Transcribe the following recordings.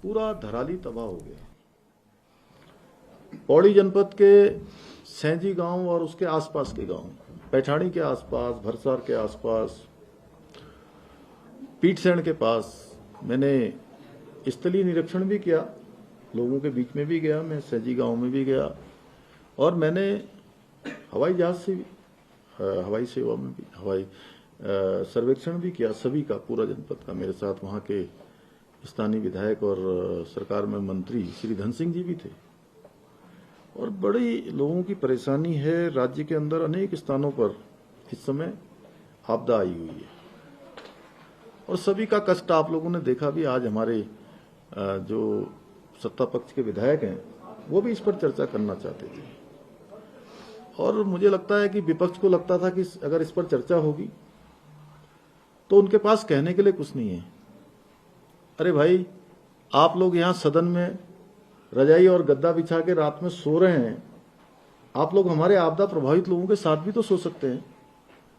पूरा धराली तबाह हो गया। पौड़ी जनपद के सैंजी गांव और उसके आसपास के गांव, पैठाणी के आसपास, भरसार के आसपास, पीठसेण के पास मैंने स्थलीय निरीक्षण भी किया, लोगों के बीच में भी गया, मैं सैंजी गांव में भी गया और मैंने हवाई जहाज से भी, हवाई सेवा में भी हवाई सर्वेक्षण भी किया, सभी का, पूरा जनपद का। मेरे साथ वहाँ के स्थानीय विधायक और सरकार में मंत्री श्री धन सिंह जी भी थे। और बड़ी लोगों की परेशानी है। राज्य के अंदर अनेक स्थानों पर इस समय आपदा आई हुई है और सभी का कष्ट आप लोगों ने देखा भी। आज हमारे जो सत्ता पक्ष के विधायक हैं वो भी इस पर चर्चा करना चाहते थे और मुझे लगता है कि विपक्ष को लगता था कि अगर इस पर चर्चा होगी तो उनके पास कहने के लिए कुछ नहीं है। अरे भाई, आप लोग यहाँ सदन में रजाई और गद्दा बिछा के रात में सो रहे हैं, आप लोग हमारे आपदा प्रभावित लोगों के साथ भी तो सो सकते हैं,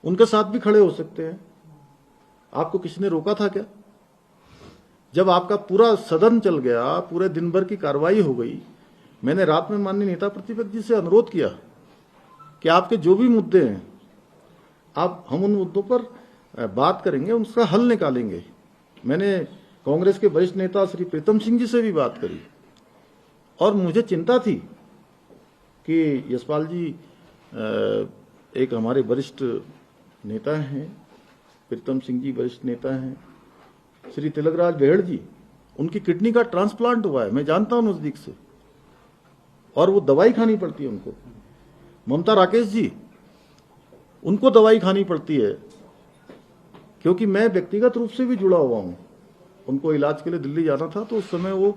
उनके साथ भी खड़े हो सकते हैं। आपको किसी ने रोका था क्या? जब आपका पूरा सदन चल गया, पूरे दिन भर की कार्रवाई हो गई, मैंने रात में माननीय नेता प्रतिपक्ष जी से अनुरोध किया कि आपके जो भी मुद्दे हैं हम उन मुद्दों पर बात करेंगे, उसका हल निकालेंगे। मैंने कांग्रेस के वरिष्ठ नेता श्री प्रीतम सिंह जी से भी बात करी और मुझे चिंता थी कि यशपाल जी एक हमारे वरिष्ठ नेता हैं, प्रीतम सिंह जी वरिष्ठ नेता हैं, श्री तिलकराज बेहड़ जी, उनकी किडनी का ट्रांसप्लांट हुआ है, मैं जानता हूं नजदीक से, और वो दवाई खानी पड़ती है उनको। ममता राकेश जी, उनको दवाई खानी पड़ती है, क्योंकि मैं व्यक्तिगत रूप से भी जुड़ा हुआ हूं। उनको इलाज के लिए दिल्ली जाना था तो उस समय वो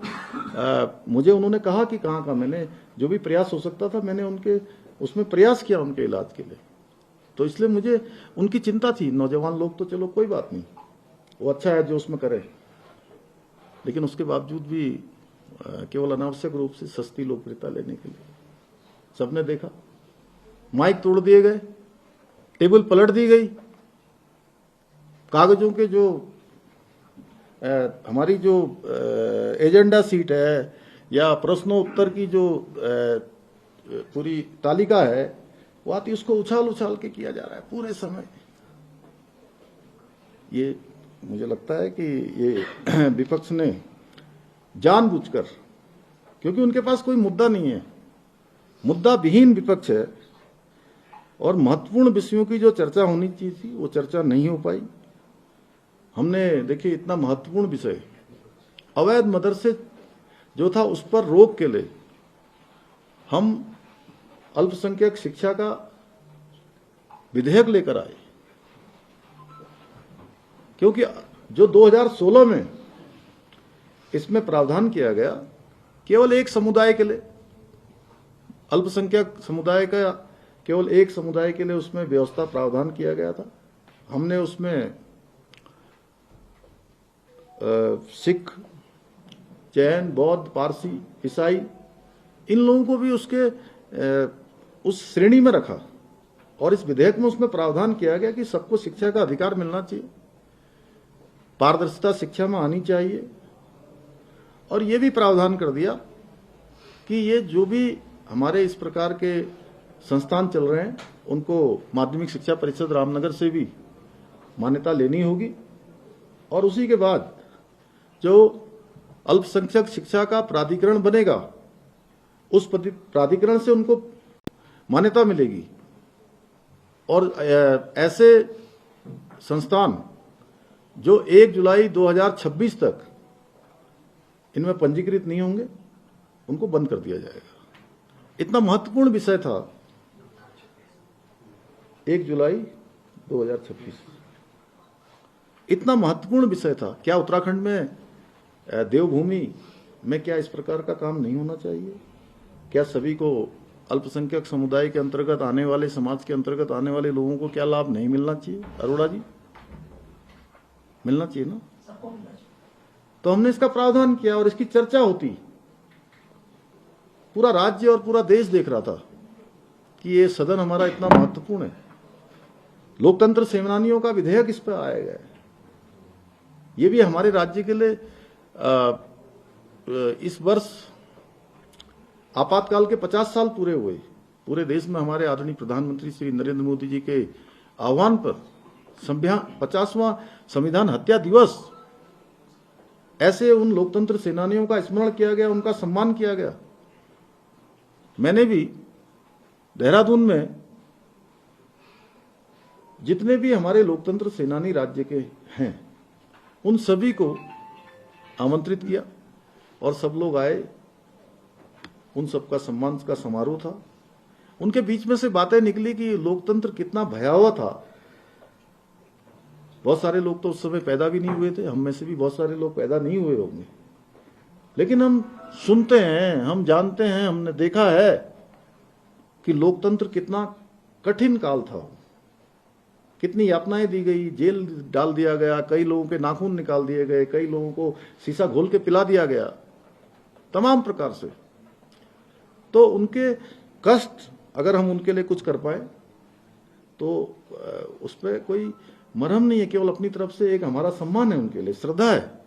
मुझे उन्होंने कहा कि कहाँ का, मैंने जो भी प्रयास हो सकता था मैंने उनके उसमें प्रयास किया उनके इलाज के लिए। तो इसलिए मुझे उनकी चिंता थी। नौजवान लोग तो चलो कोई बात नहीं, वो अच्छा है जो उसमें करे, लेकिन उसके बावजूद भी केवल अनावश्यक रूप से सस्ती लोकप्रियता लेने के लिए सबने देखा, माइक तोड़ दिए गए, टेबल पलट दी गई, कागजों के जो हमारी जो एजेंडा सीट है या प्रश्नोत्तर की जो पूरी तालिका है वो आती, उसको उछाल उछाल के किया जा रहा है पूरे समय। ये मुझे लगता है कि ये विपक्ष ने जानबूझकर, क्योंकि उनके पास कोई मुद्दा नहीं है, मुद्दा विहीन विपक्ष है और महत्वपूर्ण विषयों की जो चर्चा होनी चाहिए थी वो चर्चा नहीं हो पाई। हमने देखिए, इतना महत्वपूर्ण विषय अवैध मदरसे जो था उस पर रोक के लिए हम अल्पसंख्यक शिक्षा का विधेयक लेकर आए, क्योंकि जो 2016 में इसमें प्रावधान किया गया केवल एक समुदाय के लिए, अल्पसंख्यक समुदाय का केवल एक समुदाय के लिए उसमें व्यवस्था प्रावधान किया गया था। हमने उसमें सिख, जैन, बौद्ध, पारसी, ईसाई, इन लोगों को भी उसके उस श्रेणी में रखा और इस विधेयक में उसमें प्रावधान किया गया कि सबको शिक्षा का अधिकार मिलना चाहिए, पारदर्शिता शिक्षा में आनी चाहिए। और ये भी प्रावधान कर दिया कि ये जो भी हमारे इस प्रकार के संस्थान चल रहे हैं उनको माध्यमिक शिक्षा परिषद रामनगर से भी मान्यता लेनी होगी और उसी के बाद जो अल्पसंख्यक शिक्षा का प्राधिकरण बनेगा उस प्राधिकरण से उनको मान्यता मिलेगी। और ऐसे संस्थान जो 1 जुलाई 2026 तक इनमें पंजीकृत नहीं होंगे उनको बंद कर दिया जाएगा। इतना महत्वपूर्ण विषय था 1 जुलाई 2026, इतना महत्वपूर्ण विषय था। क्या उत्तराखंड में देवभूमि में क्या इस प्रकार का काम नहीं होना चाहिए? क्या सभी को, अल्पसंख्यक समुदाय के अंतर्गत आने वाले, समाज के अंतर्गत आने वाले लोगों को क्या लाभ नहीं मिलना चाहिए? अरोड़ा जी, मिलना चाहिए ना? तो हमने इसका प्रावधान किया और इसकी चर्चा होती, पूरा राज्य और पूरा देश देख रहा था कि ये सदन हमारा इतना महत्वपूर्ण है, लोकतंत्र सेनानियों का विधेयक इस पर आया गया है। ये भी हमारे राज्य के लिए इस वर्ष आपातकाल के 50 साल पूरे हुए। पूरे देश में हमारे आदरणीय प्रधानमंत्री श्री नरेंद्र मोदी जी के आह्वान पर 50वां संविधान हत्या दिवस, ऐसे उन लोकतंत्र सेनानियों का स्मरण किया गया, उनका सम्मान किया गया। मैंने भी देहरादून में जितने भी हमारे लोकतंत्र सेनानी राज्य के हैं उन सभी को आमंत्रित किया और सब लोग आए। उन सबका सम्मान का समारोह था। उनके बीच में से बातें निकली कि लोकतंत्र कितना भयावह था। बहुत सारे लोग तो उस समय पैदा भी नहीं हुए थे, हम में से भी बहुत सारे लोग पैदा नहीं हुए होंगे, लेकिन हम सुनते हैं, हम जानते हैं, हमने देखा है कि लोकतंत्र कितना कठिन काल था, कितनी यातनाएं दी गई, जेल डाल दिया गया, कई लोगों के नाखून निकाल दिए गए, कई लोगों को शीशा घोल के पिला दिया गया, तमाम प्रकार से। तो उनके कष्ट अगर हम उनके लिए कुछ कर पाए तो उस पर कोई मरहम नहीं है, केवल अपनी तरफ से एक हमारा सम्मान है, उनके लिए श्रद्धा है।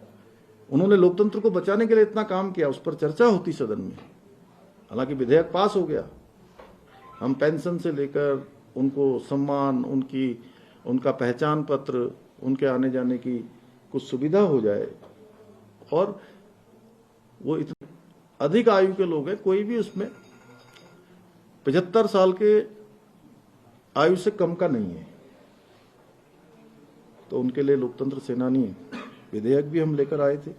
उन्होंने लोकतंत्र को बचाने के लिए इतना काम किया, उस पर चर्चा होती सदन में। हालांकि विधेयक पास हो गया, हम पेंशन से लेकर उनको सम्मान, उनका पहचान पत्र, उनके आने जाने की कुछ सुविधा हो जाए। और वो इतने अधिक आयु के लोग हैं, कोई भी उसमें 75 साल के आयु से कम का नहीं है। तो उनके लिए लोकतंत्र सेनानी विधेयक भी हम लेकर आए थे,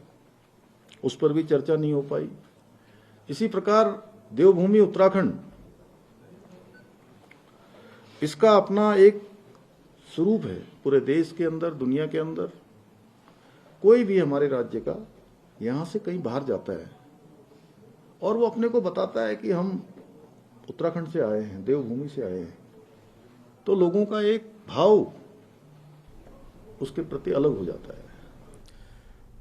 उस पर भी चर्चा नहीं हो पाई। इसी प्रकार देवभूमि उत्तराखंड, इसका अपना एक स्वरूप है पूरे देश के अंदर, दुनिया के अंदर। कोई भी हमारे राज्य का यहां से कहीं बाहर जाता है और वो अपने को बताता है कि हम उत्तराखंड से आए हैं, देवभूमि से आए हैं, तो लोगों का एक भाव उसके प्रति अलग हो जाता है।